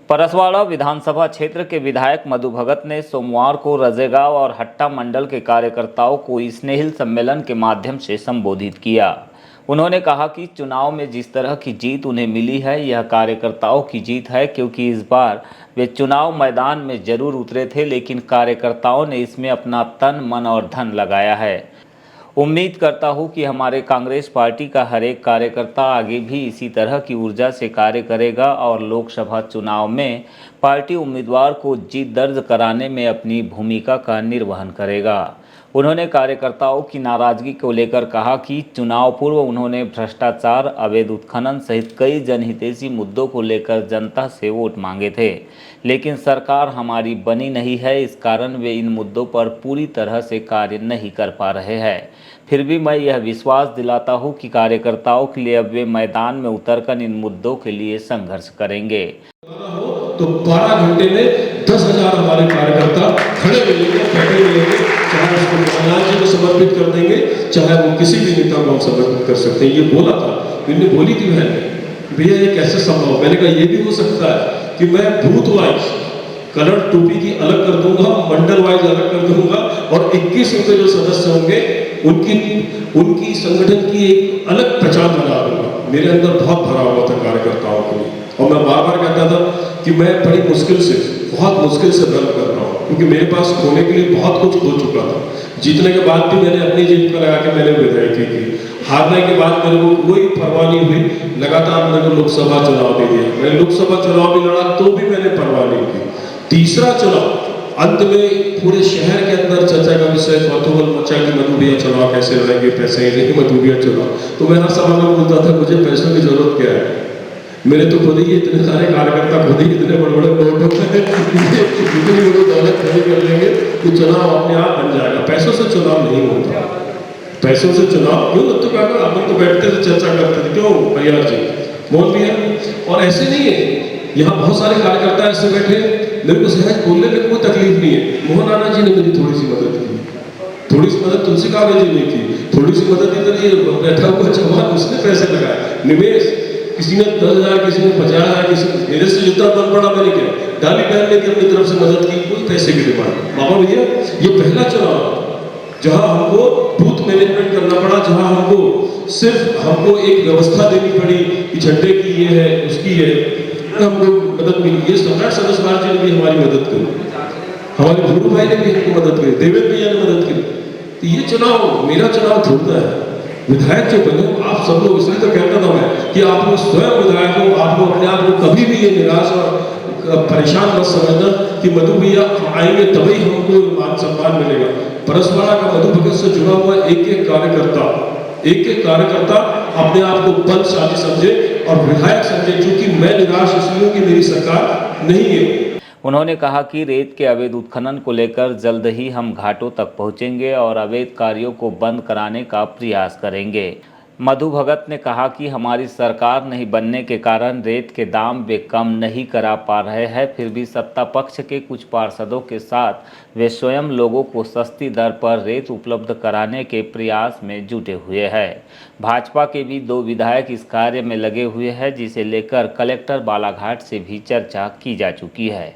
परसवाड़ा विधानसभा क्षेत्र के विधायक मधु भगत ने सोमवार को रजेगांव और हट्टा मंडल के कार्यकर्ताओं को स्नेहिल सम्मेलन के माध्यम से संबोधित किया। उन्होंने कहा कि चुनाव में जिस तरह की जीत उन्हें मिली है यह कार्यकर्ताओं की जीत है, क्योंकि इस बार वे चुनाव मैदान में जरूर उतरे थे, लेकिन कार्यकर्ताओं ने इसमें अपना तन मन और धन लगाया है। उम्मीद करता हूं कि हमारे कांग्रेस पार्टी का हर एक कार्यकर्ता आगे भी इसी तरह की ऊर्जा से कार्य करेगा और लोकसभा चुनाव में पार्टी उम्मीदवार को जीत दर्ज कराने में अपनी भूमिका का निर्वहन करेगा। उन्होंने कार्यकर्ताओं की नाराजगी को लेकर कहा कि चुनाव पूर्व उन्होंने भ्रष्टाचार, अवैध उत्खनन सहित कई जनहितैषी मुद्दों को लेकर जनता से वोट मांगे थे, लेकिन सरकार हमारी बनी नहीं है। इस कारण वे इन मुद्दों पर पूरी तरह से कार्य नहीं कर पा रहे हैं। फिर भी मैं यह विश्वास दिलाता हूं कि कार्यकर्ताओं के लिए अब वे मैदान में उतरकर इन मुद्दों के लिए संघर्ष करेंगे। तो 12 घंटे में 10,000 हमारे कार्यकर्ता खड़े मिलेंगे, बैठे मिलेंगे, चाहे उसको कमलनाथ जी को समर्पित कर देंगे, चाहे वो किसी भी नेता को हम समर्पित कर सकते हैं। ये बोला था, मैंने बोली थी बहन, भैया ये कैसे संभव? मैंने कहा ये भी हो सकता है कि मैं बूथ वाइज कलर टोपी की अलग कर दूंगा, मंडल वाइज अलग कर दूंगा और 21 उनके जो सदस्य होंगे उनकी संगठन की एक अलग पहचान बना दूंगा। मेरे अंदर बहुत भरा हुआ था कार्यकर्ताओं को, और मैं बार बार कहता था कि मैं बड़ी मुश्किल से, बहुत मुश्किल से दर्द कर रहा हूँ, क्योंकि मेरे पास खोने के लिए बहुत कुछ हो चुका था। जीतने के बाद भी मैंने अपनी जेब को लगा के मैंने विधायकी की, हारने के बाद मेरे को कोई परवाह नहीं हुई, लगातार मैंने लोकसभा चुनाव दे दिया। मैंने लोकसभा चुनाव भी लड़ा तो भी मैंने परवाह नहीं की। तीसरा चुनाव अंत में पूरे शहर के अंदर चर्चा का विषय कौतूहल मचा कि मधु भैया चुनाव कैसे लड़ेंगे, पैसे नहीं मधु भैया चुनाव। तो मैं हर सभा में बोलता था मुझे पैसों की जरूरत क्या है, मेरे तो खुद ही इतने सारे कार्यकर्ता, खुद ही इतने बड़े बड़े नोट होते हैं, इतनी बड़ी दौलत खड़ी कर लेंगे तो चुनाव अपने आप बन जाएगा। पैसों से चुनाव नहीं होता, पैसों से चुनाव क्यों? तो कहना अपन तो बैठते थे, चर्चा करते थे, क्यों भैया जी मोहन भैया? और ऐसे नहीं है, यहाँ बहुत सारे कार्यकर्ता ऐसे बैठे, मेरे को सहज बोलने में कोई तकलीफ नहीं है। मोहन आना जी ने मेरी थोड़ी सी मदद की, थोड़ी सी मदद तुलसी कागज जी ने की, थोड़ी सी मदद इधर ये बैठा हुआ जवान उसने पैसे लगाए, निवेश किसी ने 10,000, किसी ने 50,000, किसी ने मेरे से जितना बन पड़ा मैंने किया। डाली बहन ने अपनी तरफ से मदद की, कोई पैसे की डिमांड। बाबा भैया ये पहला चुनाव जहां हमको बूथ मैनेजमेंट करना पड़ा, जहां हमको एक व्यवस्था देनी पड़ी कि झंडे की ये है, उसकी है, हमको मदद मिली। ये सम्राट सरस्वार जी ने भी हमारी मदद करी, हमारे गुरु भाई ने भी हमको मदद करी, देवेंद्र भैया ने मदद करी। तो ये चुनाव मेरा चुनाव थोड़ा है। विधायक जो बने आप सब लोग, इसलिए तो कहता था मैं कि आप लोग स्वयं विधायक हो, आप लोग अपने आप को कभी भी ये निराश और परेशान मत समझना कि मधु भैया आएंगे तभी हमको मान सम्मान मिलेगा। परसवाड़ा का मधु भगत से जुड़ा हुआ एक एक कार्यकर्ता अपने आप को बलशाली समझे और विधायक समझे, क्योंकि मैं निराश इसलिए हूं कि मेरी सरकार नहीं है। उन्होंने कहा कि रेत के अवैध उत्खनन को लेकर जल्द ही हम घाटों तक पहुंचेंगे और अवैध कार्यों को बंद कराने का प्रयास करेंगे। मधु भगत ने कहा कि हमारी सरकार नहीं बनने के कारण रेत के दाम वे कम नहीं करा पा रहे हैं, फिर भी सत्ता पक्ष के कुछ पार्षदों के साथ वे स्वयं लोगों को सस्ती दर पर रेत उपलब्ध कराने के प्रयास में जुटे हुए हैं। भाजपा के भी 2 विधायक इस कार्य में लगे हुए हैं, जिसे लेकर कलेक्टर बालाघाट से भी चर्चा की जा चुकी है।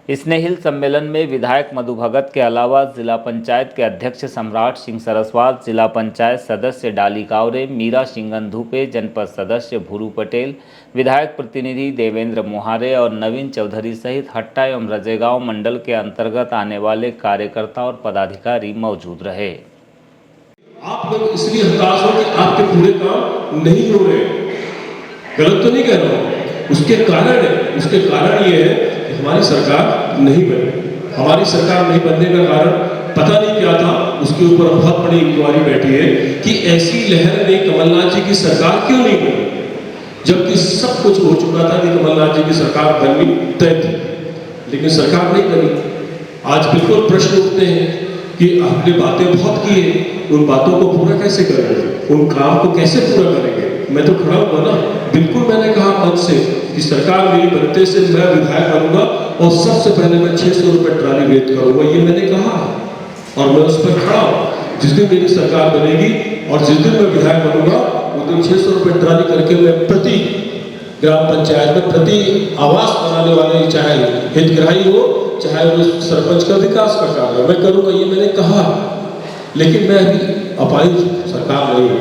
स्नेहिल सम्मेलन में विधायक मधु भगत के अलावा जिला पंचायत के अध्यक्ष सम्राट सिंह सरस्वत, जिला पंचायत सदस्य डाली कावरे, मीरा सिंगंधुपे, जनपद सदस्य भूरू पटेल, विधायक प्रतिनिधि देवेंद्र मोहारे और नवीन चौधरी सहित हट्टा एवं रजेगांव मंडल के अंतर्गत आने वाले कार्यकर्ता और पदाधिकारी मौजूद रहे। आप लोग इसलिए हताश हो कि आपके पूरे काम नहीं हो रहे, गलत तो नहीं कह रहा हूँ, उसके कारण ये है हमारी सरकार नहीं बनी। हमारी सरकार नहीं बनने का कारण पता नहीं क्या था, उसके ऊपर बहुत बड़ी इंक्वायरी बैठी है कि ऐसी लहर में कमलनाथ जी की सरकार क्यों नहीं बनी, जबकि सब कुछ हो चुका था कि कमलनाथ जी की सरकार बननी तय थी, लेकिन सरकार नहीं बनी। आज बिल्कुल प्रश्न उठते हैं कि आपने बातें बहुत की है, उन बातों को पूरा कैसे करेंगे, उन काम को कैसे पूरा करेंगे? मैं तो खड़ा हुआ ना, बिल्कुल मैंने कहा मन से कि सरकार मेरी बनते से मैं विधायक बनूंगा और सबसे पहले मैं 600 रुपए ट्राली रेट करूंगा, ये मैंने कहा और मैं उस पर खड़ा हूं। जिस दिन मेरी सरकार बनेगी और जिस दिन मैं विधायक बनूंगा उस दिन 600 रुपए ट्राली करके मैं प्रति ग्राम पंचायत में प्रति आवास बनाने वाले, चाहे हितग्राही हो, चाहे वो सरपंच का विकास का कार्य मैं करूँगा, ये मैंने कहा। लेकिन मैं अभी अपाहिज सरकार नहीं हूँ।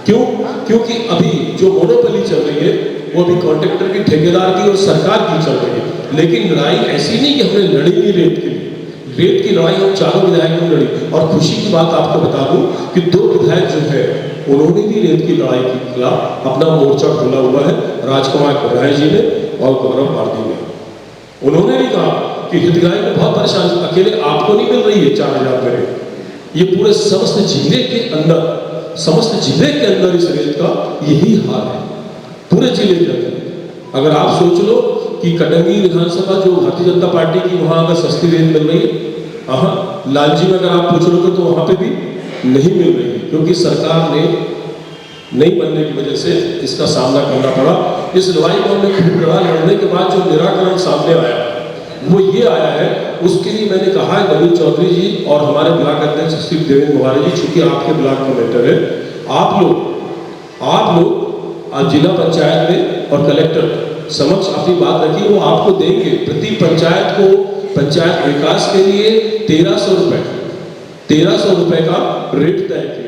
क्यों? क्योंकि अभी जो मोनोपोली चल रही है वो अभी कॉन्ट्रैक्टर की, ठेकेदार की और सरकार की चल रही है। लेकिन लड़ाई ऐसी नहीं कि हमने लड़ी नहीं रेत के लिए। रेत की लड़ाई हम चारों विधायकों ने लड़ी। और खुशी की बात आपको बता दूं कि 2 विधायक जो है उन्होंने भी रेत की लड़ाई के खिलाफ अपना मोर्चा खोला हुआ है, राजकुमार कबराय जी ने और गौरव भारती ने। उन्होंने भी कहा कि हितग्राही को बहुत परेशान, अकेले आपको नहीं मिल रही है 4000 में, ये पूरे समस्त जिले के अंदर इस रेत का यही हाल है, पूरे जिले के अंदर। अगर आप सोच लो कि कटंगी विधानसभा जो भारतीय जनता पार्टी की, वहां अगर सस्ती रेत मिल रही है, लालजी में अगर आप पूछ लोगे तो वहां पे भी नहीं मिल रही है, क्योंकि सरकार ने नहीं बनने की वजह से इसका सामना करना पड़ा। इस लड़ाई को हमने खूब लड़ा, लड़ने के बाद जो निराकरण सामने आया वो ये आया है। उसके लिए मैंने कहा है नवीन चौधरी जी और हमारे ब्लॉक अध्यक्ष श्री देवेंद्र मुखार्जी जी, चूंकि आपके ब्लॉक का मैटर है, आप लोग आज जिला पंचायत में और कलेक्टर समक्ष अपनी बात रखिए, वो आपको देंगे प्रति पंचायत को, पंचायत विकास के लिए 1300 रुपए का रेट तय किया।